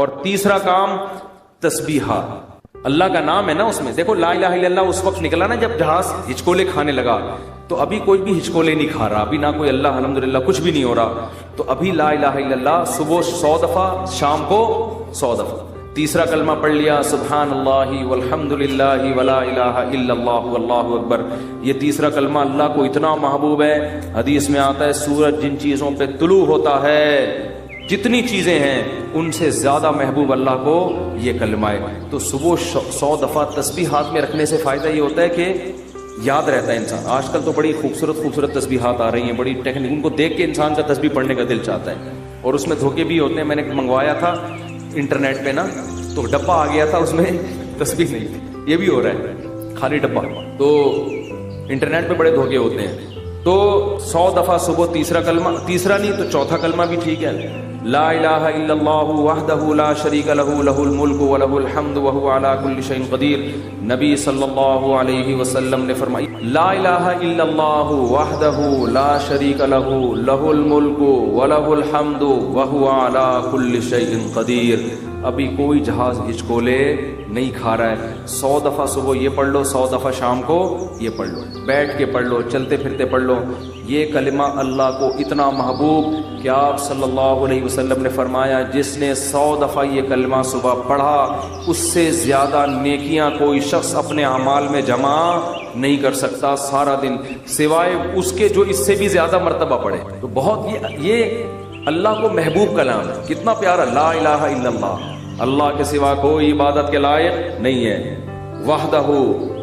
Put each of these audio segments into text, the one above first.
اور تیسرا کام تسبیحات، اللہ کا نام ہے نا اس میں. دیکھو لا الہ الا اللہ اس وقت نکلا نا جب جہاز ہچکولے کھانے لگا، تو ابھی کوئی بھی ہچکولے نہیں کھا رہا، ابھی نہ کوئی اللہ الحمدللہ کچھ بھی نہیں ہو رہا. تو ابھی لا الہ الا اللہ صبح 100 دفعہ، شام کو 100 دفعہ. تیسرا کلمہ پڑھ لیا سبحان اللہ والحمد للہ ولا الہ الا اللہ واللہ اکبر. یہ تیسرا کلمہ اللہ کو اتنا محبوب ہے، حدیث میں آتا ہے سورج جن چیزوں پہ طلوع ہوتا ہے، جتنی چیزیں ہیں ان سے زیادہ محبوب اللہ کو یہ کلمہ ہے. تو صبح 100 دفعہ تسبیحات میں رکھنے سے فائدہ یہ ہوتا ہے کہ یاد رہتا ہے انسان. آج کل تو بڑی خوبصورت تسبیحات آ رہی ہیں، بڑی ٹیکنیک، ان کو دیکھ کے انسان کا تسبیح پڑھنے کا دل چاہتا ہے، اور اس میں دھوکے بھی ہوتے ہیں. میں نے منگوایا تھا انٹرنیٹ پہ نا، تو ڈبہ آ گیا تھا اس میں تسبیح نہیں تھی. یہ بھی ہو رہا ہے، خالی ڈبہ. تو انٹرنیٹ پہ بڑے دھوکے ہوتے ہیں. تو 100 دفعہ صبح تیسرا کلمہ، تیسرا نہیں تو چوتھا کلمہ بھی ٹھیک ہے. لا الہ الا اللہ وحدہ لا شریک لہ لہ الملک ولہ الحمد وہو علی کل شیء قدیر. نبی صلی اللہ علیہ وسلم نے فرمائی لا الہ الا اللہ وحدہ لا شریک لہ لہ الملک ولہ الحمد وہو علی کل شیء قدیر. ابھی کوئی جہاز ہچکولے نہیں کھا رہا ہے. 100 دفعہ صبح یہ پڑھ لو، 100 دفعہ شام کو یہ پڑھ لو، بیٹھ کے پڑھ لو، چلتے پھرتے پڑھ لو. یہ کلمہ اللہ کو اتنا محبوب کہ آپ صلی اللہ علیہ وسلم نے فرمایا جس نے 100 دفعہ یہ کلمہ صبح پڑھا اس سے زیادہ نیکیاں کوئی شخص اپنے اعمال میں جمع نہیں کر سکتا سارا دن، سوائے اس کے جو اس سے بھی زیادہ مرتبہ پڑھے. تو بہت یہ اللہ کو محبوب کلام ہے. کتنا پیارا لا الہ الا اللہ، اللہ کے سوا کوئی عبادت کے لائق نہیں ہے. وحدہ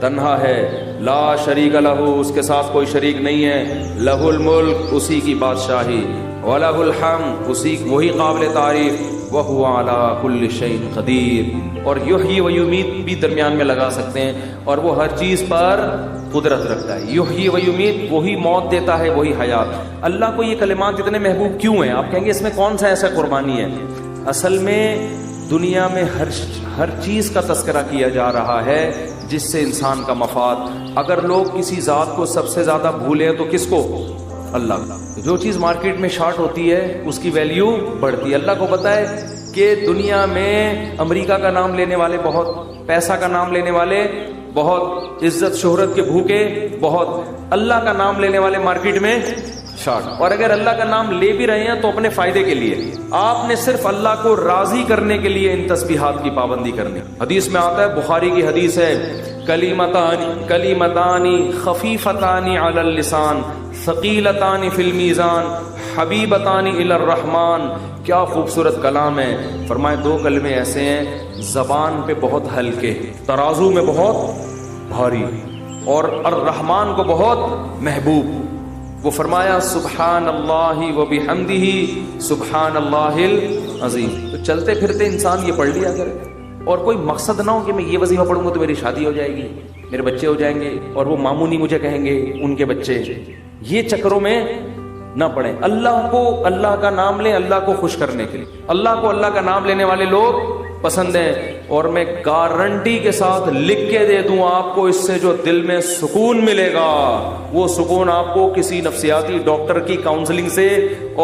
تنہا ہے، لا شریک لہ اس کے ساتھ کوئی شریک نہیں ہے، لہ الملک اسی کی بادشاہی، وَلَهُ الْحَمْدُ اسی وہی قابل تعریف، وَهُوَ عَلَى كُلِّ شَيْءٍ قدیر. اور یحیی و یمیت بھی درمیان میں لگا سکتے ہیں، اور وہ ہر چیز پر قدرت رکھتا ہے. یحیی و یمیت، وہی موت دیتا ہے وہی حیات. اللہ کو یہ کلمات اتنے محبوب کیوں ہیں؟ آپ کہیں گے اس میں کون سا ایسا قربانی ہے؟ اصل میں دنیا میں ہر چیز کا تذکرہ کیا جا رہا ہے جس سے انسان کا مفاد. اگر لوگ کسی ذات کو سب سے زیادہ بھولیں تو کس کو؟ اللہ. جو چیز مارکیٹ میں شارٹ ہوتی ہے اس کی ویلیو بڑھتی ہے. اللہ کو پتہ ہے کہ دنیا میں امریکہ کا نام لینے والے بہت، پیسہ کا نام لینے والے بہت، عزت شہرت کے بھوکے بہت، اللہ کا نام لینے والے مارکیٹ میں شارٹ. اور اگر اللہ کا نام لے بھی رہے ہیں تو اپنے فائدے کے لیے. آپ نے صرف اللہ کو راضی کرنے کے لیے ان تسبیحات کی پابندی کرنی. حدیث میں آتا ہے، بخاری کی حدیث ہے، کلیمتان خفیفتان علی اللسان ثقیلتان فی المیزان حبیبتان الی الرحمن. کیا خوبصورت کلام ہے. فرمائے 2 کلمے ایسے ہیں زبان پہ بہت ہلکے، ترازو میں بہت بھاری، اور الرحمن کو بہت محبوب. وہ فرمایا سبحان اللہ و بحمدہ سبحان اللہ العظیم. تو چلتے پھرتے انسان یہ پڑھ لیا کرے، اور کوئی مقصد نہ ہو کہ میں یہ وظیفہ پڑھوں گا تو میری شادی ہو جائے گی، میرے بچے ہو جائیں گے، اور وہ ماموں نہیں مجھے کہیں گے ان کے بچے. یہ چکروں میں نہ پڑھیں. اللہ کو اللہ کا نام لیں اللہ کو خوش کرنے کے لیے. اللہ کو اللہ کا نام لینے والے لوگ پسند ہیں. اور میں گارنٹی کے ساتھ لکھ کے دے دوں آپ کو، اس سے جو دل میں سکون ملے گا وہ سکون آپ کو کسی نفسیاتی ڈاکٹر کی کاؤنسلنگ سے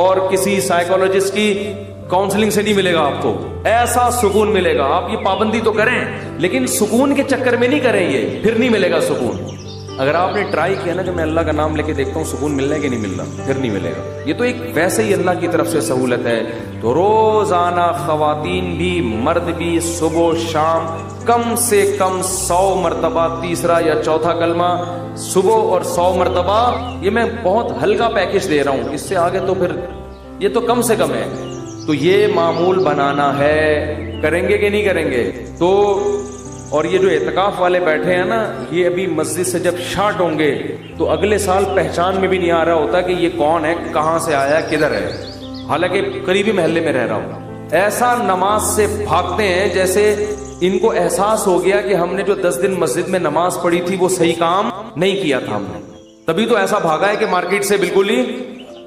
اور کسی سائیکولوجسٹ کی کاؤنسلنگ سے نہیں ملے گا. آپ کو ایسا سکون ملے گا. آپ یہ پابندی تو کریں لیکن سکون کے چکر میں نہیں کریں، یہ پھر نہیں ملے گا سکون. اگر آپ نے ٹرائی کیا نا کہ میں اللہ کا نام لے کے دیکھتا ہوں سکون ملنا ہے کہ نہیں ملنا، پھر نہیں ملے گا. یہ تو ایک ویسے ہی اللہ کی طرف سے سہولت ہے. تو روزانہ خواتین بھی مرد بھی صبح شام کم سے کم 100 مرتبہ تیسرا یا چوتھا کلمہ صبح اور 100 مرتبہ. یہ میں بہت ہلکا پیکج دے رہا ہوں، اس سے آگے تو پھر یہ تو کم سے کم ہے. تو یہ معمول بنانا ہے. کریں گے کہ نہیں کریں گے؟ تو اور یہ جو اعتکاف والے بیٹھے ہیں نا، یہ ابھی مسجد سے جب شارٹ ہوں گے تو اگلے سال پہچان میں بھی نہیں آ رہا ہوتا کہ یہ کون ہے، کہاں سے آیا، کدھر ہے، حالانکہ قریبی محلے میں رہ رہا ہوں. ایسا نماز سے بھاگتے ہیں جیسے ان کو احساس ہو گیا کہ ہم نے جو 10 دن مسجد میں نماز پڑھی تھی وہ صحیح کام نہیں کیا تھا ہم نے، تبھی تو ایسا بھاگا ہے کہ مارکیٹ سے بالکل ہی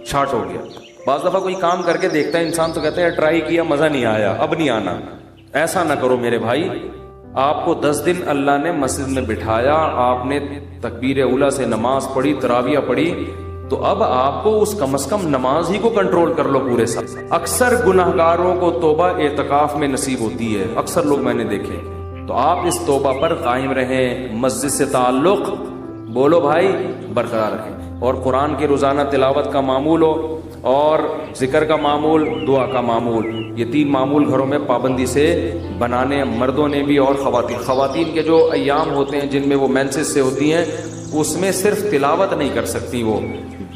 شارٹ ہو گیا. بعض دفعہ کوئی کام کر کے دیکھتا ہے انسان تو کہتے ہیں ٹرائی کیا مزہ نہیں آیا، اب نہیں آنا. ایسا نہ کرو میرے بھائی. آپ کو 10 دن اللہ نے مسجد میں بٹھایا، آپ نے تکبیر اولیٰ سے نماز پڑھی، تراویح پڑھی، تو اب آپ کو اس کم از کم نماز ہی کو کنٹرول کر لو پورے سال. اکثر گناہگاروں کو توبہ اعتکاف میں نصیب ہوتی ہے، اکثر لوگ میں نے دیکھے. تو آپ اس توبہ پر قائم رہیں، مسجد سے تعلق بولو بھائی برقرار رکھیں، اور قرآن کی روزانہ تلاوت کا معمول ہو، اور ذکر کا معمول، دعا کا معمول. یہ 3 معمول گھروں میں پابندی سے بنانے، مردوں نے بھی اور خواتین کے جو ایام ہوتے ہیں جن میں وہ مینسز سے ہوتی ہیں، اس میں صرف تلاوت نہیں کر سکتی، وہ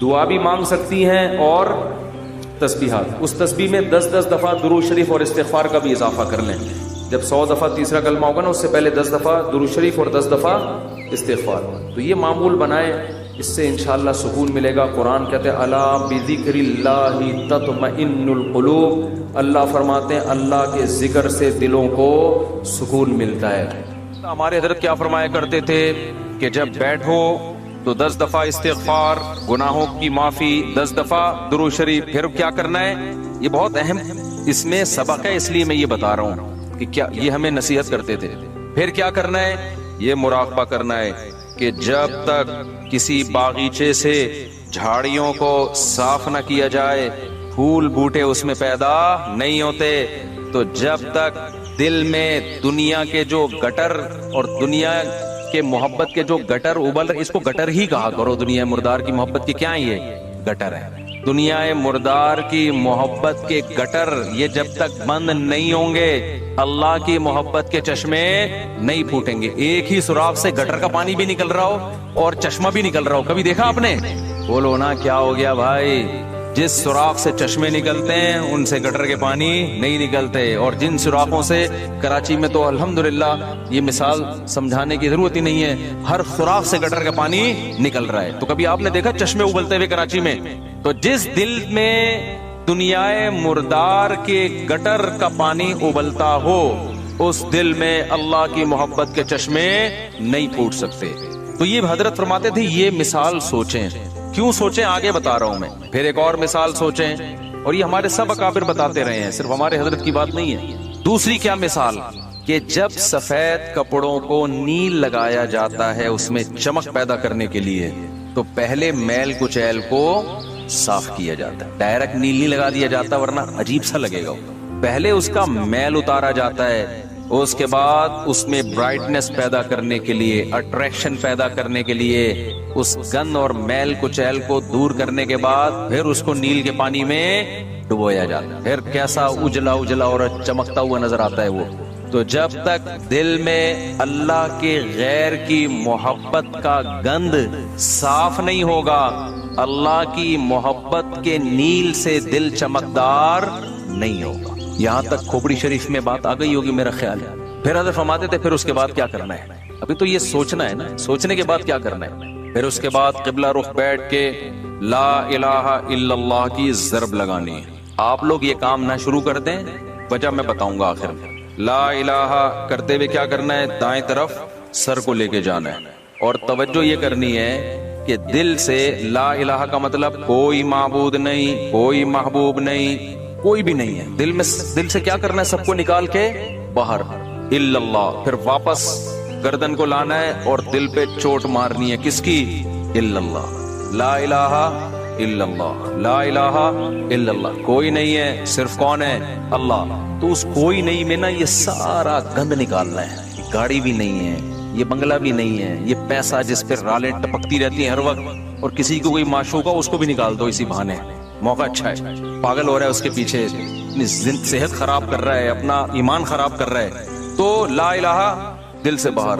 دعا بھی مانگ سکتی ہیں اور تسبیحات. اس تسبیح میں 10 دفعہ درود شریف اور استغفار کا بھی اضافہ کر لیں. جب 100 دفعہ تیسرا کلمہ ہوگا نا، اس سے پہلے 10 دفعہ درود شریف اور 10 دفعہ استغفار. تو یہ معمول بنائیں، اس سے انشاءاللہ سکون ملے گا. قرآن کہتے ہیں الا بذکر اللہ تطمئن القلوب. اللہ فرماتے ہیں اللہ کے ذکر سے دلوں کو سکون ملتا ہے. ہمارے حضرت کیا فرمایا کرتے تھے کہ جب بیٹھو تو 10 دفعہ استغفار، گناہوں کی معافی، 10 دفعہ درود شریف. پھر کیا کرنا ہے؟ یہ بہت اہم اس میں سبق ہے، اس لیے میں یہ بتا رہا ہوں کہ کیا یہ ہمیں نصیحت کرتے تھے. پھر کیا کرنا ہے؟ یہ مراقبہ کرنا ہے کہ جب تک کسی باغیچے سے جھاڑیوں کو صاف نہ کیا جائے، پھول بوٹے اس میں پیدا نہیں ہوتے. تو جب تک دل میں دنیا کے جو گٹر اور دنیا کے محبت کے جو گٹر ابل رہے، اس کو گٹر ہی کہا کرو. دنیا مردار کی محبت کی کیا یہ گٹر ہے. دنیا مردار کی محبت کے گٹر یہ جب تک بند نہیں ہوں گے، اللہ کی محبت کے چشمے نہیں پھوٹیں گے. ایک ہی سوراخ سے گٹر کا پانی بھی نکل رہا ہو اور چشمہ بھی نکل رہا ہو، کبھی دیکھا آپ نے؟ بولو نا کیا ہو گیا بھائی؟ جس سوراخ سے چشمے نکلتے ہیں ان سے گٹر کے پانی نہیں نکلتے. اور جن سوراخوں سے کراچی میں تو الحمدللہ یہ مثال سمجھانے کی ضرورت ہی نہیں ہے، ہر سوراخ سے گٹر کا پانی نکل رہا ہے. تو کبھی آپ نے دیکھا چشمے ابلتے ہوئے کراچی میں؟ تو جس دل میں دنیا مردار کے گٹر کا پانی ابلتا ہو، اس دل میں اللہ کی محبت کے چشمے نہیں پھوٹ سکتے. تو یہ حضرت فرماتے تھے یہ مثال سوچیں. کیوں سوچیں؟ آگے بتا رہا ہوں میں. پھر ایک اور مثال سوچیں، اور یہ ہمارے سب اکابر بتاتے رہے ہیں، صرف ہمارے حضرت کی بات نہیں ہے. دوسری کیا مثال؟ کہ جب سفید کپڑوں کو نیل لگایا جاتا ہے اس میں چمک پیدا کرنے کے لیے، تو پہلے میل کچیل کو صاف کیا جاتا ہے. ڈائریکٹ نیل نہیں لگا دیا جاتا ورنہ عجیب سا لگے گا. پہلے اس کا میل اتارا جاتا ہے، اس کے بعد اس میں برائٹنس پیدا کرنے کے لیے، اٹریکشن پیدا کرنے کے لیے، اس گند اور میل کچیل کو دور کرنے کے بعد پھر اس کو نیل کے پانی میں ڈبویا جاتا ہے. پھر کیسا اجلا اجلا اور چمکتا ہوا نظر آتا ہے وہ. تو جب تک دل میں اللہ کے غیر کی محبت کا گند صاف نہیں ہوگا، اللہ کی محبت کے نیل سے دل چمکدار نہیں ہوگا. یہاں تک کھوپڑی شریف میں بات آ گئی ہوگی میرا خیال ہے. پھر حضرت فرماتے تھے پھر اس کے بعد کیا کرنا ہے. ابھی تو یہ سوچنا ہے نا، سوچنے کے بعد کیا کرنا ہے. پھر اس کے بعد قبلہ رخ بیٹھ کے لا الہ الا اللہ کی ضرب لگانی ہے. آپ لوگ یہ کام نہ شروع کر دیں، وجہ میں بتاؤں گا آخر میں. لا الہ کرتے ہوئے کیا کرنا ہے؟ دائیں طرف سر کو لے کے جانا ہے، اور توجہ یہ کرنی ہے کہ دل سے لا الہ کا مطلب کوئی معبود نہیں، کوئی محبوب نہیں، کوئی بھی نہیں ہے. دل سے کیا کرنا ہے؟ سب کو نکال کے باہر الا اللہ. پھر واپس گردن کو لانا ہے اور دل پہ چوٹ مارنی ہے. کس کی؟ الا اللہ. لا الہ الا اللہ، لا الہ الا اللہ. کوئی نہیں ہے، صرف کون ہے؟ اللہ. تو اس کوئی نہیں میں نا یہ سارا گند نکالنا ہے. گاڑی بھی نہیں ہے، یہ بنگلہ بھی نہیں ہے، یہ پیسہ جس پہ رالیں ٹپکتی رہتی ہیں ہر وقت، اور کسی کو کوئی معشوق ہو اس کو بھی نکال دو اسی بہانے. موقع اچھا ہے، پاگل ہو رہا ہے اس کے پیچھے، اپنی صحت خراب کر رہا ہے، اپنا ایمان خراب کر رہا ہے. تو لا الہ دل سے باہر،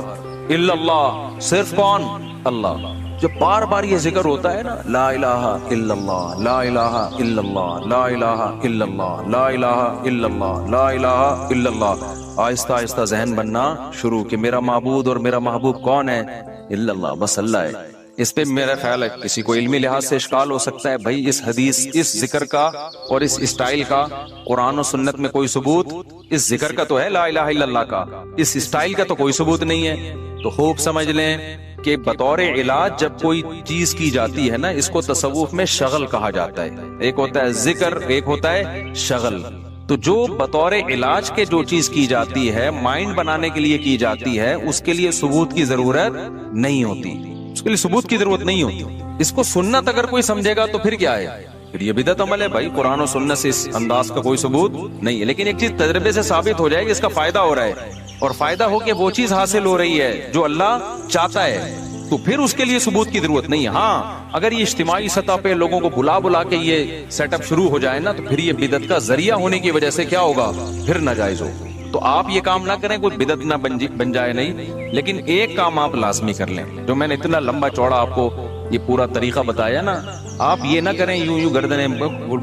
الا اللہ صرف کون؟ اللہ. جب بار بار یہ ذکر ہوتا ہے نا، لا الہ الا اللہ، لا الہ الا اللہ، لا الہ الا اللہ، لا الہ الا اللہ، لا الہ الا اللہ، آہستہ آہستہ ذہن بننا شروع کہ میرا معبود اور میرا محبوب کون ہے؟ الا اللہ، بس اللہ ہے. اس پہ میرا خیال ہے کسی کو علمی لحاظ سے اشکال ہو سکتا ہے، بھائی اس حدیث، اس ذکر کا اور اس اسٹائل کا قرآن و سنت میں کوئی ثبوت؟ اس ذکر کا تو ہے لا الہ الا اللہ کا، اس اسٹائل کا تو کوئی ثبوت نہیں ہے. تو خوب سمجھ لیں کہ بطور علاج جب کوئی چیز کی جاتی ہے نا، اس کو تصوف میں شغل کہا جاتا ہے. ایک ہوتا ہے ذکر، ایک ہوتا ہے شغل. تو جو بطور علاج کے جو چیز کی جاتی ہے، مائنڈ بنانے کے لیے کی جاتی ہے، اس کے لیے ثبوت کی ضرورت نہیں ہوتی. اس کے لیے ثبوت کی ضرورت نہیں ہوتی. اس کو سنت اگر کوئی سمجھے گا تو پھر کیا ہے؟ پھر یہ بدعت عمل ہے بھائی. قرآن و سنت سے اس انداز کا کوئی ثبوت نہیں ہے. لیکن ایک چیز تجربے سے ثابت ہو جائے کہ اس کا فائدہ ہو رہا ہے، اور فائدہ ہو کے وہ چیز حاصل ہو رہی ہے جو اللہ چاہتا ہے، تو پھر اس کے لیے ثبوت کی ضرورت نہیں ہے. ہاں اگر یہ اجتماعی سطح پہ لوگوں کو بلا کے یہ سیٹ اپ شروع ہو جائے نا، تو پھر یہ بدعت کا ذریعہ ہونے کی وجہ سے کیا ہوگا؟ پھر ناجائز ہو. تو آپ یہ کام نہ کریں، کوئی بدعت نہ بن جائے نہیں. لیکن ایک کام آپ لازمی کر لیں، جو میں نے اتنا لمبا چوڑا آپ کو یہ پورا طریقہ بتایا نا، آپ یہ نہ کریں یوں گردنیں.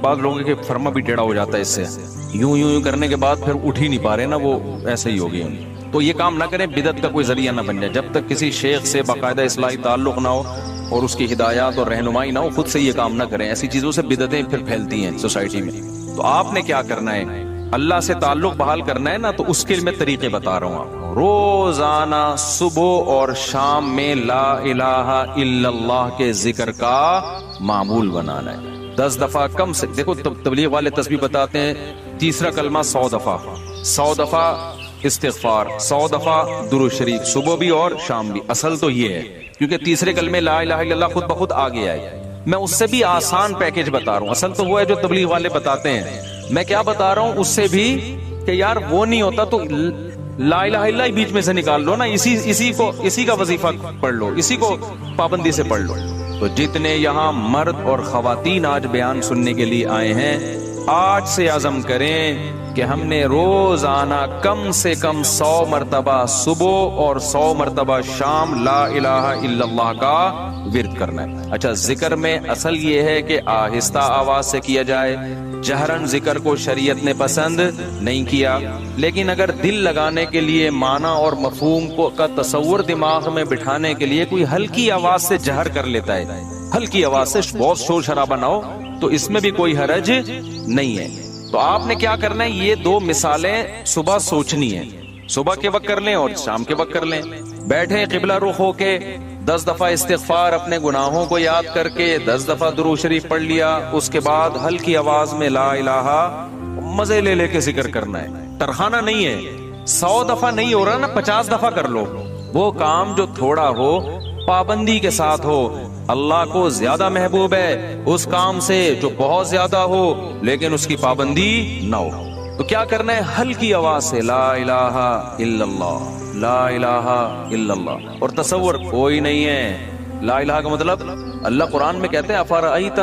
بعض لوگوں کے فرما بھی ٹیڑھا ہو جاتا ہے اس سے، یوں کرنے کے بعد پھر اٹھ ہی نہیں پا رہے نا، وہ ایسے ہی ہوگی. تو یہ کام نہ کریں، بدعت کا کوئی ذریعہ نہ بن جائے. جب تک کسی شیخ سے باقاعدہ اصلاحی تعلق نہ ہو اور اس کی ہدایات اور رہنمائی نہ ہو، خود سے یہ کام نہ کریں. ایسی چیزوں سے بدعتیں پھر پھیلتی ہیں سوسائٹی میں. تو آپ نے کیا کرنا ہے؟ اللہ سے تعلق بحال کرنا ہے نا، تو اس کے میں طریقے بتا رہا ہوں آپ. روزانہ صبح اور شام میں لا الہ الا اللہ کے ذکر کا معمول بنانا ہے. 10 دفعہ کم سے. دیکھو تبلیغ والے تسبیح بتاتے ہیں، تیسرا کلمہ 100 دفعہ، 100 دفعہ استغفار، 100 دفعہ درود شریف، صبح بھی اور شام بھی. اصل تو یہ ہے، کیونکہ تیسرے کلمے لا الہ الا اللہ خود بخود آ گیا ہے. میں اس سے بھی آسان پیکج بتا رہا ہوں. اصل تو وہ ہے جو تبلیغ والے بتاتے ہیں. میں کیا بتا رہا ہوں اس سے بھی کہ یار وہ نہیں ہوتا تو لا الہ الا اللہ بیچ میں سے نکال لو نا، اسی کا وظیفہ پڑھ لو، اسی کو پابندی سے پڑھ لو. تو جتنے یہاں مرد اور خواتین آج بیان سننے کے لیے آئے ہیں، آج سے عزم کریں کہ ہم نے روزانہ کم سے کم 100 مرتبہ صبح اور 100 مرتبہ شام لا الہ الا اللہ کا ورد کرنا ہے. اچھا، ذکر میں اصل یہ ہے کہ آہستہ آواز سے کیا جائے. جہرن ذکر کو شریعت نے پسند نہیں کیا، لیکن اگر دل لگانے کے لیے معنی اور مفہوم کا تصور دماغ میں بٹھانے کے لیے کوئی ہلکی آواز سے جہر کر لیتا ہے، ہلکی آواز سے، بہت شور شرابہ نہ ہو، تو اس میں بھی کوئی حرج نہیں ہے. تو آپ نے کیا کرنا ہے؟ یہ 2 مثالیں صبح سوچنی ہے. صبح کے وقت کر لیں اور شام کے وقت کر لیں. بیٹھیں قبلہ رخ ہو کے، 10 دفعہ استغفار اپنے گناہوں کو یاد کر کے، 10 دفعہ درود شریف پڑھ لیا. اس کے بعد ہلکی آواز میں لا الہ، مزے لے کے ذکر کرنا ہے. ترخانہ نہیں ہے. 100 دفعہ نہیں ہو رہا نا، 50 دفعہ کر لو. وہ کام جو تھوڑا ہو پابندی کے ساتھ ہو. اللہ کو زیادہ محبوب ہے اس کام سے جو بہت زیادہ ہو لیکن اس کی پابندی نہ ہو. تو کیا کرنا ہے؟ ہلکی آواز سے لا الہ الا اللہ، لا الہ الا اللہ. اور تصور کوئی نہیں ہے. لا الہ کا مطلب اللہ قرآن میں کہتے ہیں افرأیت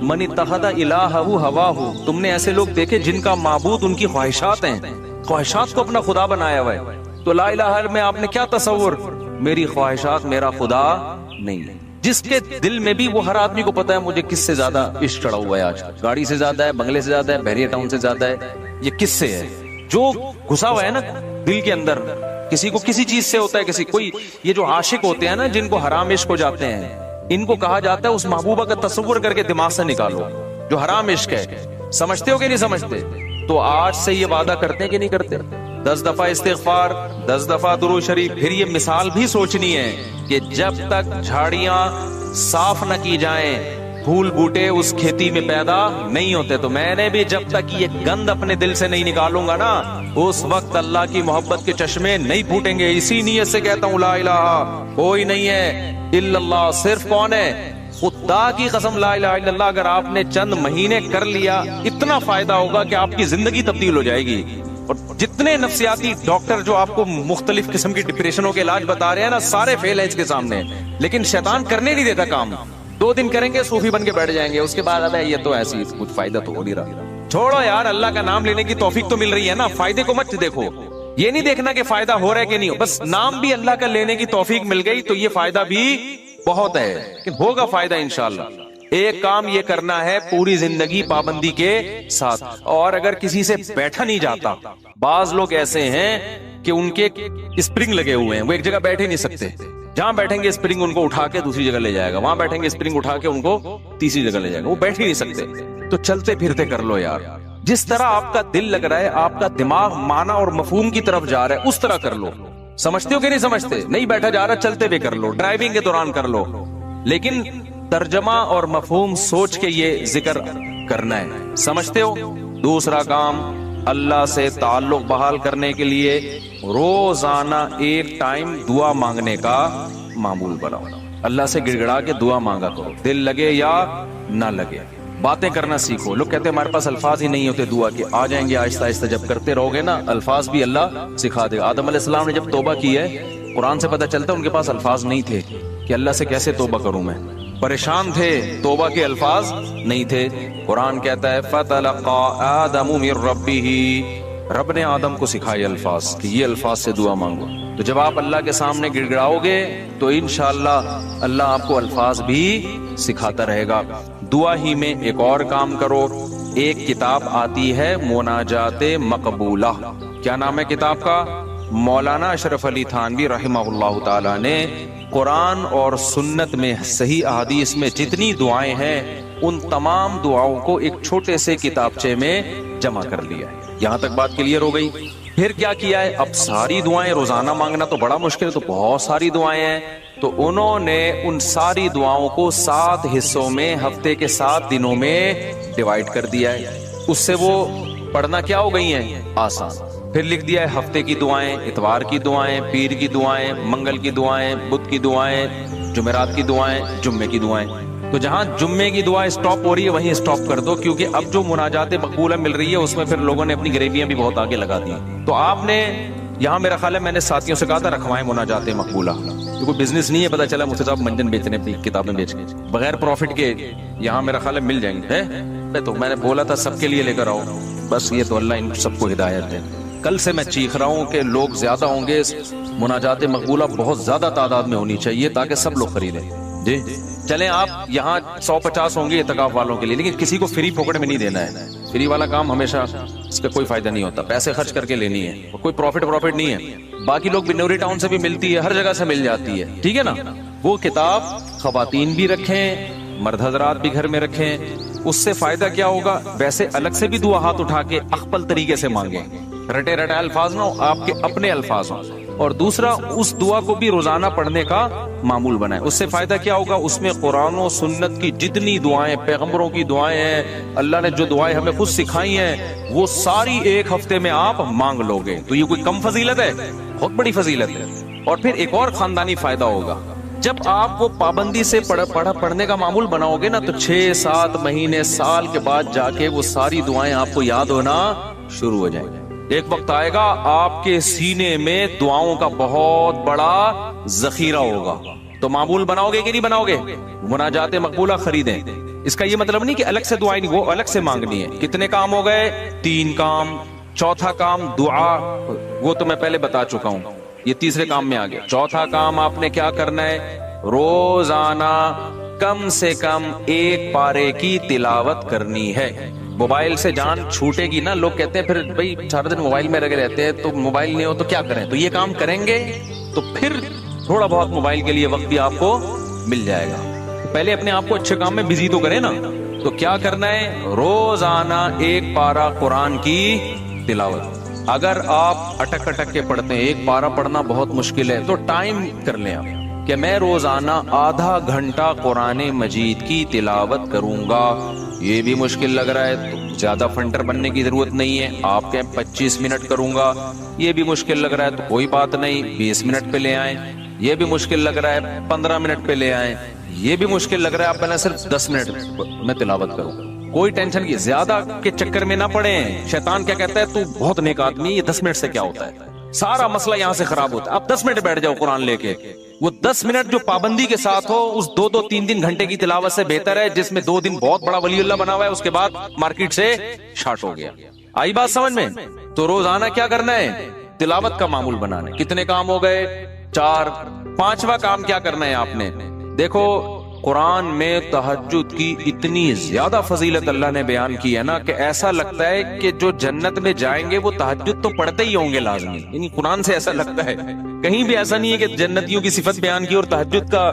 من اتخذ الہہ ہواہ. تم نے ایسے لوگ دیکھے جن کا معبود ان کی خواہشات ہیں، خواہشات کو اپنا خدا بنایا ہوا ہے. تو لا الہ میں آپ نے کیا تصور؟ میری خواہشات میرا خدا نہیں ہے. جس کے دل میں بھی وہ، ہر آدمی کو پتا ہے مجھے کس سے زیادہ عشق چڑھا ہوا ہے آج. گاڑی سے زیادہ ہے، بنگلے سے زیادہ ہے، بحریہ ٹاؤن سے زیادہ ہے. یہ کس سے ہے؟ جو گھسا ہوا ہے نا دل کے اندر. کسی کو کسی چیز سے ہوتا ہے، کسی کوئی. یہ جو عاشق ہوتے ہیں نا، جن کو حرام عشق ہو جاتے ہیں، ان کو کہا جاتا ہے اس محبوبہ کا تصور کر کے دماغ سے نکالو جو حرام عشق ہے. سمجھتے ہو کہ نہیں سمجھتے؟ تو آج سے یہ وعدہ کرتے ہیں کہ نہیں کرتے؟ 10 دفعہ استغفار، 10 دفعہ درود شریف. پھر یہ مثال بھی سوچنی ہے کہ جب تک جھاڑیاں صاف نہ کی جائیں، پھول بوٹے اس کھیتی میں پیدا نہیں ہوتے. تو میں نے بھی جب تک یہ گند اپنے دل سے نہیں نکالوں گا نا، اس وقت اللہ کی محبت کے چشمے نہیں پھوٹیں گے. اسی نیت سے کہتا ہوں لا الہ کوئی نہیں ہے الا اللہ. صرف کون ہے؟ خدا کی قسم لا الہ الا اللہ اگر آپ نے چند مہینے کر لیا، اتنا فائدہ ہوگا کہ آپ کی زندگی تبدیل ہو جائے گی. اور جتنے نفسیاتی ڈاکٹر جو آپ کو مختلف قسم کی ڈپریشنوں کے علاج بتا رہے ہیں نا، سارے فیل ہیں اس کے سامنے. لیکن شیطان کرنے نہیں دیتا کام. 2 دن کریں گے صوفی بن کے بیٹھ جائیں گے، اس کے بعد ابے یہ تو ایسی کچھ فائدہ تو ہو نہیں رہا. چھوڑو یار، اللہ کا نام لینے کی توفیق تو مل رہی ہے نا. فائدے کو مت دیکھو، یہ نہیں دیکھنا کہ فائدہ ہو رہا ہے کہ نہیں ہو. بس نام بھی اللہ کا لینے کی توفیق مل گئی تو یہ فائدہ بھی بہت ہے، لیکن ہوگا فائدہ انشاءاللہ. ایک کام یہ کرنا ہے پوری زندگی پابندی کے ساتھ. اور اگر کسی سے بیٹھا نہیں جاتا، بعض لوگ ایسے ہیں کہ ان کے اسپرنگ لگے ہوئے ہیں، وہ ایک جگہ بیٹھ ہی نہیں سکتے. جہاں بیٹھیں گے اسپرنگ ان کو اٹھا کے دوسری جگہ لے جائے گا، وہاں بیٹھیں گے اسپرنگ اٹھا کے ان کو تیسری جگہ لے جائے گا. وہ بیٹھ ہی نہیں سکتے. تو چلتے پھرتے کر لو یار. جس طرح آپ کا دل لگ رہا ہے، آپ کا دماغ معنی اور مفہوم کی طرف جا رہا ہے، اس طرح کر لو. سمجھتے ہو کہ نہیں سمجھتے؟ نہیں بیٹھا جا رہا، چلتے ہوئے کر لو، ڈرائیونگ کے دوران کر لو. لیکن ترجمہ اور مفہوم سوچ کے یہ ذکر کرنا ہے. سمجھتے ہو؟ دوسرا کام، اللہ سے تعلق بحال کرنے کے لیے روزانہ ایک ٹائم دعا مانگنے کا معمول بناؤ. اللہ سے گڑ گڑا کے دعا مانگا کرو، دل لگے یا نہ لگے. باتیں کرنا سیکھو. لوگ کہتے ہیں ہمارے پاس الفاظ ہی نہیں ہوتے دعا کے. آ جائیں گے آہستہ آہستہ، جب کرتے رہو گے نا الفاظ بھی اللہ سکھا دے گا. آدم علیہ السلام نے جب توبہ کی ہے، قرآن سے پتہ چلتا ہے ان کے پاس الفاظ نہیں تھے کہ اللہ سے کیسے توبہ کروں میں. پریشان تھے، توبہ کے الفاظ نہیں تھے. قرآن کہتا ہے فَتَلَقَّى آدَمُ مِن رَبِّهِ، رب نے آدم کو سکھائے الفاظ کہ یہ الفاظ سے دعا مانگو. تو جب آپ اللہ کے سامنے گڑ گڑاؤ گے تو انشاءاللہ اللہ آپ کو الفاظ بھی سکھاتا رہے گا. دعا ہی میں ایک اور کام کرو. ایک کتاب آتی ہے مناجات مقبولہ. کیا نام ہے کتاب کا؟ مولانا اشرف علی تھانوی رحمہ اللہ تعالی نے قرآن اور سنت میں صحیح احادیث میں جتنی دعائیں ہیں ان تمام دعاؤں کو ایک چھوٹے سے کتابچے میں جمع کر لیا ہے. یہاں تک بات کلیئر ہو گئی. پھر کیا کیا ہے؟ اب ساری دعائیں روزانہ مانگنا تو بڑا مشکل ہے، تو بہت ساری دعائیں ہیں، تو انہوں نے ان ساری دعاؤں کو 7 حصوں میں ہفتے کے 7 دنوں میں ڈیوائیڈ کر دیا ہے. اس سے وہ پڑھنا کیا ہو گئی ہیں؟ آسان. پھر لکھ دیا ہے ہفتے کی دعائیں، اتوار کی دعائیں، پیر کی دعائیں، منگل کی دعائیں، بدھ کی دعائیں، جمعرات کی دعائیں، جمعے کی دعائیں. تو جہاں جمعے کی دعا اسٹاپ ہو رہی ہے وہیں اسٹاپ کر دو، کیونکہ اب جو مناجات مقبولہ مل رہی ہے اس میں پھر لوگوں نے اپنی گریویاں بھی بہت آگے لگا دی. تو آپ نے یہاں میرا خیال ہے میں نے ساتھیوں سے کہا تھا رکھوائیں مناجات مقبولہ. یہ کوئی بزنس نہیں ہے، پتہ چلا مفتی صاحب منجن بیچنے اپنی کتابیں بیچ کے بغیر پروفٹ کے یہاں میرا خیال ہے مل جائیں گے. تو میں نے بولا تھا سب کے لیے لے کر آؤ، بس یہ تو اللہ ان سب کو ہدایت دے. کل سے میں چیخ رہا ہوں کہ لوگ زیادہ ہوں گے، مناجات مقبولہ بہت زیادہ تعداد میں ہونی چاہیے تاکہ سب لوگ خریدیں. جی چلیں آپ یہاں 150 ہوں گے اعتکاف والوں کے لیے، لیکن کسی کو فری پکڑ میں نہیں دینا ہے. فری والا کام ہمیشہ اس کا کوئی فائدہ نہیں ہوتا، پیسے خرچ کر کے لینی ہے، کوئی پروفٹ نہیں ہے. باقی لوگ بنوری ٹاؤن سے بھی ملتی ہے، ہر جگہ سے مل جاتی ہے، ٹھیک ہے نا. وہ کتاب خواتین بھی رکھیں، مرد حضرات بھی گھر میں رکھیں. اس سے فائدہ کیا ہوگا؟ ویسے الگ سے بھی دعا ہاتھ اٹھا کے اخپل طریقے سے مانگیں، رٹے رٹے الفاظ نہ ہو، آپ کے اپنے الفاظ ہوں. اور دوسرا اس دعا کو بھی روزانہ پڑھنے کا معمول بنائیں. اس سے فائدہ کیا ہوگا؟ اس میں قرآن و سنت کی جتنی دعائیں، پیغمبروں کی دعائیں ہیں، اللہ نے جو دعائیں ہمیں خود سکھائی ہیں، وہ ساری ایک ہفتے میں آپ مانگ لو گے. تو یہ کوئی کم فضیلت ہے؟ بہت بڑی فضیلت ہے. اور پھر ایک اور خاندانی فائدہ ہوگا، جب آپ وہ پابندی سے پڑھنے کا معمول بناؤ گے نا، تو 6-7 مہینے سال کے بعد جا کے وہ ساری دعائیں آپ کو یاد ہونا شروع ہو جائیں گے. ایک وقت آئے گا آپ کے سینے میں دعاؤں کا بہت بڑا ذخیرہ ہوگا. تو معمول بناؤ گے کہ نہیں بناؤ گے؟ مناجات مقبولہ خریدیں. اس کا یہ مطلب نہیں کہ الگ سے دعائیں نہیں، وہ الگ سے مانگنی ہے. کتنے کام ہو گئے؟ 3 کام. چوتھا کام دعا، وہ تو میں پہلے بتا چکا ہوں، یہ تیسرے کام میں آ گیا. چوتھا کام آپ نے کیا کرنا ہے؟ روزانہ کم سے کم 1 پارے کی تلاوت کرنی ہے. موبائل سے جان چھوٹے گی نا. لوگ کہتے ہیں پھر بھائی سارا دن موبائل میں لگے رہتے ہیں، تو موبائل نہیں ہو تو کیا کریں؟ تو یہ کام کریں گے تو پھر تھوڑا بہت موبائل کے لیے وقت بھی آپ کو مل جائے گا. پہلے اپنے آپ کو اچھے کام میں بزی تو کریں نا. تو کیا کرنا ہے؟ روزانہ 1 پارہ قرآن کی تلاوت. اگر آپ اٹک اٹک کے پڑھتے ہیں، 1 پارہ پڑھنا بہت مشکل ہے، تو ٹائم کر لیں آپ کہ میں روزانہ آدھا گھنٹہ قرآن مجید کی تلاوت کروں گا. یہ بھی مشکل لگ رہا ہے تو زیادہ فنٹر بننے کی ضرورت نہیں ہے، آپ کے 25 منٹ کروں گا. یہ بھی مشکل لگ رہا ہے تو کوئی بات نہیں، 20 منٹ پہ لے آئیں. یہ بھی مشکل لگ رہا ہے 15 منٹ پہ لے آئیں. یہ بھی مشکل لگ رہا ہے آپ میں صرف 10 منٹ میں تلاوت کروں. کوئی ٹینشن کی زیادہ کے چکر میں نہ پڑیں. شیطان کیا کہتا ہے؟ تو بہت نیک آدمی، یہ 10 منٹ سے کیا ہوتا ہے؟ سارا مسئلہ یہاں سے خراب ہوتا ہے. آپ 10 منٹ بیٹھ جاؤ قرآن لے کے. وہ 10 منٹ جو پابندی کے ساتھ ہو، اس 2-3 گھنٹے کی تلاوت سے بہتر ہے جس میں 2 دن بہت بڑا ولی اللہ بنا ہوا ہے، اس کے بعد مارکیٹ سے شارٹ ہو گیا. آئی بات سمجھ میں؟ تو روزانہ کیا کرنا ہے؟ تلاوت کا معمول بنانا ہے. کتنے کام ہو گئے؟ 4. 5واں کام کیا کرنا ہے آپ نے؟ دیکھو قرآن میں تہجد کی اتنی زیادہ فضیلت اللہ نے بیان کی ہے نا کہ ایسا لگتا ہے کہ جو جنت میں جائیں گے وہ تہجد تو پڑھتے ہی ہوں گے لازمی. یعنی قرآن سے ایسا لگتا ہے، کہیں بھی ایسا نہیں ہے کہ جنتیوں کی صفت بیان کی اور تہجد کا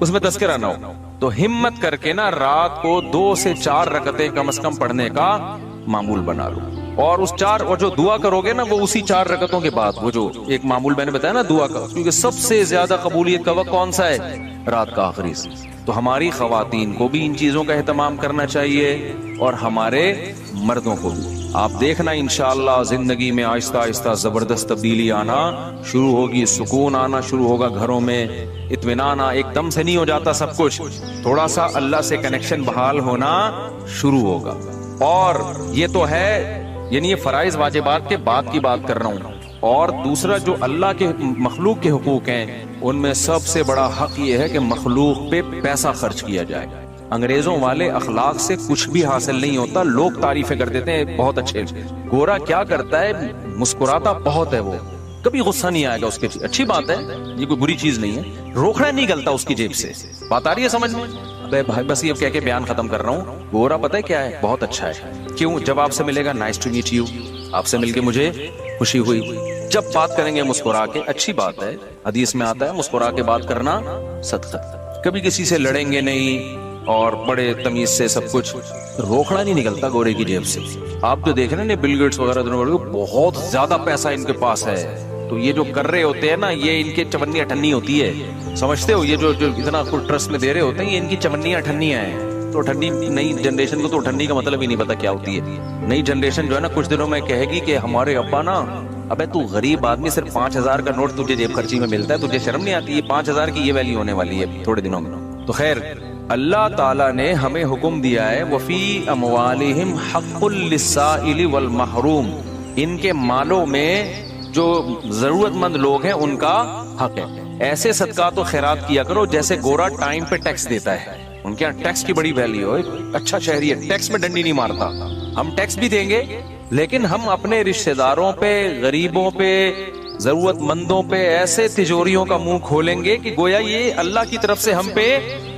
اس میں تذکرہ نہ ہو. تو ہمت کر کے نا رات کو 2 سے 4 رکعتیں کم از کم پڑھنے کا معمول بنا لو. اور اس 4 اور جو دعا کرو گے نا وہ اسی 4 رکعتوں کے بعد، وہ جو ایک معمول میں نے بتایا نا دعا کا، کیونکہ سب سے زیادہ قبولیت کا وقت کون سا ہے؟ رات کا آخری سے. تو ہماری خواتین کو بھی ان چیزوں کا اہتمام کرنا چاہیے اور ہمارے مردوں کو بھی. آپ دیکھنا انشاءاللہ زندگی میں آہستہ آہستہ زبردست تبدیلی آنا شروع ہوگی، سکون آنا شروع ہوگا گھروں میں، اطمینان ایک دم سے نہیں ہو جاتا سب کچھ، تھوڑا سا اللہ سے کنیکشن بحال ہونا شروع ہوگا۔ اور یہ تو ہے یعنی یہ فرائض واجبات کے بعد کی بات کر رہا ہوں، اور دوسرا جو اللہ کے مخلوق کے حقوق ہیں ان میں سب سے بڑا حق یہ ہے کہ مخلوق پہ پیسہ خرچ کیا جائے۔ انگریزوں والے اخلاق سے کچھ بھی حاصل نہیں ہوتا، لوگ تعریفیں کر دیتے ہیں بہت اچھے، گورا کیا کرتا ہے مسکراتا بہت ہے، وہ کبھی غصہ نہیں آئے گا اس کے، اچھی بات ہے، یہ کوئی بری چیز نہیں ہے، روکڑا نہیں گلتا اس کی جیب سے، بات آ رہی ہے سمجھ میں؟ ابے بھائی بس یہ کہہ کے بیان ختم کر رہا ہوں، گورا پتہ ہے کیا ہے، بہت اچھا ہے، کیوں؟ جب آپ سے ملے گا نائس ٹو میٹ یو، آپ سے مل کے مجھے خوشی ہوئی، جب بات کریں گے مسکرا کے، اچھی بات ہے، حدیث میں آتا ہے مسکرا کے بات کرنا صدقہ، کبھی کسی سے لڑیں گے نہیں اور بڑے تمیز سے سب کچھ، روکڑا نہیں نکلتا گورے کی جیب سے۔ آپ جو دیکھ رہے ہیں بل گیٹس وغیرہ بہت زیادہ پیسہ ان کے پاس ہے، تو یہ جو کر رہے ہوتے ہیں نا یہ ان کے چونی اٹھنی ہوتی ہے، سمجھتے ہو؟ یہ جو اتنا ٹرسٹ میں دے رہے ہوتے ہیں یہ ان کی چونی اٹھنیاں ہیں، تو اٹھنی نئی جنریشن کو تو اٹھنی کا مطلب ہی نہیں پتا کیا ہوتی ہے۔ نئی جنریشن جو ہے نا کچھ دنوں میں کہے گی کہ ہمارے ابا نا، ابے تو غریب آدمی، صرف 5000 کا نوٹ تجھے جیب خرچی میں ملتا ہے، تجھے شرم نہیں آتی؟ یہ 5000 کی یہ ویلیو ہونے والی ہے تھوڑے دنوں میں۔ تو خیر اللہ تعالیٰ نے ہمیں حکم دیا ہے وَفِي أَمْوَالِهِمْ حَقٌّ لِلسَّائِلِ وَالْمَحْرُومِ، ان کے مالوں میں جو ضرورت مند لوگ ہیں ان کا حق ہے۔ ایسے صدقات و خیرات کیا کرو جیسے گورا ٹائم پہ ٹیکس دیتا ہے، ان کے یہاں ٹیکس کی بڑی ویلیو ہے، اچھا شہری ہے، ٹیکس میں ڈنڈی نہیں مارتا، ہم ٹیکس بھی دیں گے لیکن ہم اپنے رشتہ داروں پہ، غریبوں پہ، ضرورت مندوں پہ ایسے تجوریوں کا منہ کھولیں گے کہ گویا یہ اللہ کی طرف سے ہم پہ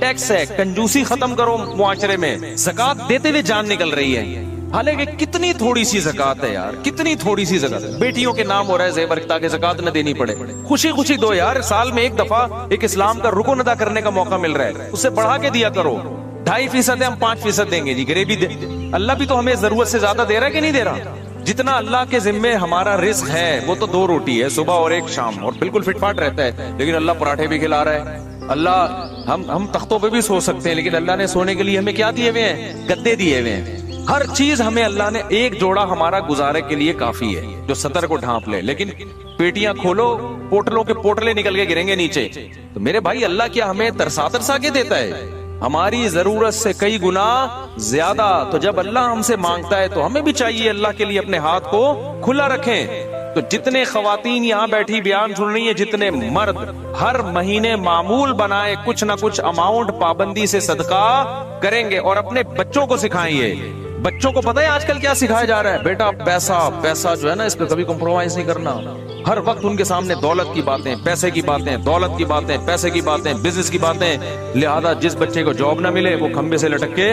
ٹیکس ہے۔ کنجوسی ختم کرو معاشرے میں، زکات دیتے ہوئے جان نکل رہی ہے، حالانکہ کتنی تھوڑی سی زکات ہے یار، کتنی تھوڑی سی زکات، بیٹیوں کے نام ہو رہا ہے زیور تاکہ زکات نہ دینی پڑے، خوشی خوشی دو یار، سال میں ایک دفعہ ایک اسلام کا رکن ادا کرنے کا موقع مل رہا ہے، اسے بڑھا کے دیا کرو، 2.5% ہے ہم 5% دیں گے جی، غریبی دے، اللہ بھی تو ہمیں ضرورت سے زیادہ دے رہا ہے کہ نہیں دے رہا؟ جتنا اللہ کے ذمے ہمارا رزق ہے وہ تو 2 روٹی ہے صبح اور ایک شام، اور بالکل فٹ فاٹ رہتا ہے، لیکن اللہ پراٹھے بھی کھلا رہا ہے، اللہ ہم تختوں پہ بھی سو سکتے ہیں لیکن اللہ نے سونے کے لیے ہمیں کیا دیے ہوئے ہیں؟ گدے دیے ہوئے ہیں، ہر چیز ہمیں اللہ نے، ایک جوڑا ہمارا گزارے کے لیے کافی ہے جو سطر کو ڈھانپ لے، لیکن پیٹیاں کھولو پوٹلوں کے پوٹلے نکل کے گریں گے نیچے، تو میرے بھائی اللہ کیا ہمیں ترسا ترسا کے دیتا ہے؟ ہماری ضرورت سے کئی گنا زیادہ، تو جب اللہ ہم سے مانگتا ہے تو ہمیں بھی چاہیے اللہ کے لیے اپنے ہاتھ کو کھلا رکھیں۔ تو جتنے خواتین یہاں بیٹھی بیان سن رہی ہیں، جتنے مرد ہر مہینے معمول بنائے کچھ نہ کچھ اماؤنٹ پابندی سے صدقہ کریں گے، اور اپنے بچوں کو سکھائیں گے۔ بچوں کو پتہ ہے آج کل کیا سکھایا جا رہا ہے؟ بیٹا پیسہ جو ہے نا اس پہ کبھی کمپرومائز نہیں کرنا، ہر وقت ان کے سامنے دولت کی باتیں، پیسے کی باتیں، دولت کی باتیں، پیسے کی باتیں، بزنس کی باتیں، لہذا جس بچے کو جاب نہ ملے وہ کھمبے سے لٹک کے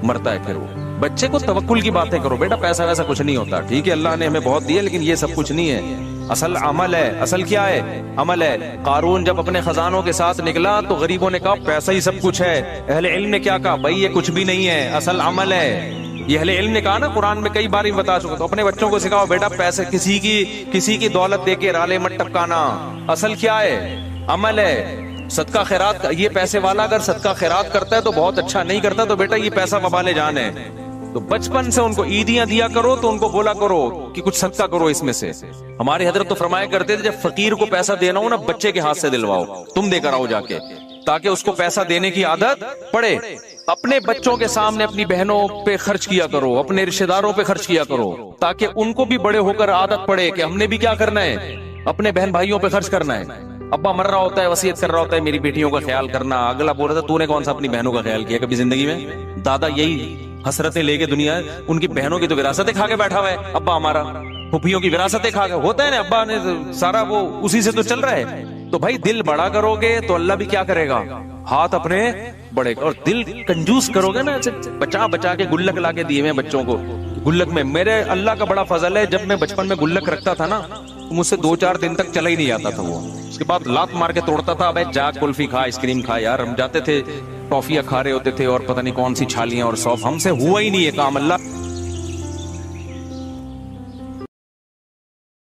مرتا ہے۔ پھر وہ بچے کو توکل کی باتیں کرو، بیٹا پیسہ ویسا کچھ نہیں ہوتا، ٹھیک ہے اللہ نے ہمیں بہت دیا لیکن یہ سب کچھ نہیں ہے، اصل عمل ہے۔ اصل کیا ہے؟ عمل ہے۔ قارون جب اپنے خزانوں کے ساتھ نکلا تو غریبوں نے کہا پیسہ ہی سب کچھ ہے، اہل علم نے کیا کہا؟ بھائی یہ کچھ بھی نہیں ہے، اصل عمل ہے۔ یہ اہل علم نے کہا نا، قرآن میں کئی بار ہی بتا چکا، تو اپنے بچوں کو سکھاؤ بیٹا پیسے کسی کی دولت دے کے رالے مت ٹپکانا، اصل کیا ہے؟ عمل ہے۔ صدقہ خیرات، یہ پیسے والا اگر صدقہ خیرات کرتا ہے تو بہت اچھا، نہیں کرتا تو بیٹا یہ پیسہ وبال جان ہے۔ تو بچپن سے ان کو عیدیاں دیا کرو تو ان کو بولا کرو کہ کچھ صدقہ کرو اس میں سے۔ ہمارے حضرت تو فرمایا کرتے تھے جب فقیر کو پیسہ دینا ہو نا بچے کے ہاتھ سے دلواؤ، تم دے کر آؤ جا کے، تاکہ اس کو پیسہ دینے کی عادت پڑے۔ اپنے بچوں کے سامنے اپنی بہنوں پہ خرچ کیا کرو، اپنے رشتہ داروں پہ خرچ کیا کرو، تاکہ ان کو بھی بڑے ہو کر عادت پڑے کہ ہم نے بھی کیا کرنا ہے، اپنے بہن بھائیوں پہ خرچ کرنا ہے۔ ابا مر رہا ہوتا ہے، وصیت کر رہا ہوتا ہے میری بیٹیوں کا خیال کرنا، اگلا بول رہا تھا تو نے کون سا اپنی بہنوں کا خیال کیا کبھی زندگی میں؟ دادا یہی حسرتیں لے کے دنیا، ان کی بہنوں کی تو وراثتیں کھا کے بیٹھا ہوا ہے ابا ہمارا، پھوپھیوں کی وراثتیں کھا کے، ہوتا ہے نا ابا نے سارا وہ اسی سے تو چل رہا ہے۔ تو بھائی دل بڑا کرو گے تو اللہ بھی کیا کرے گا؟ ہاتھ اپنے بڑے، اور دل کنجوس کرو گے نا، بچا بچا کے گلک لا کے دیے میں بچوں کو، گلک میں میرے اللہ کا بڑا فضل ہے، جب میں بچپن میں گلک رکھتا تھا نا تو مجھ سے 2-4 دن تک چلا ہی نہیں جاتا تھا وہ، اس کے بعد لات مار کے توڑتا تھا، بھائی جا کلفی کھا، آئس کریم کھا، یار ہم جاتے تھے ٹافیاں کھا رہے ہوتے تھے اور پتہ نہیں کون سی چھالیاں اور سوپ، ہم سے ہوا ہی نہیں ہے کام، اللہ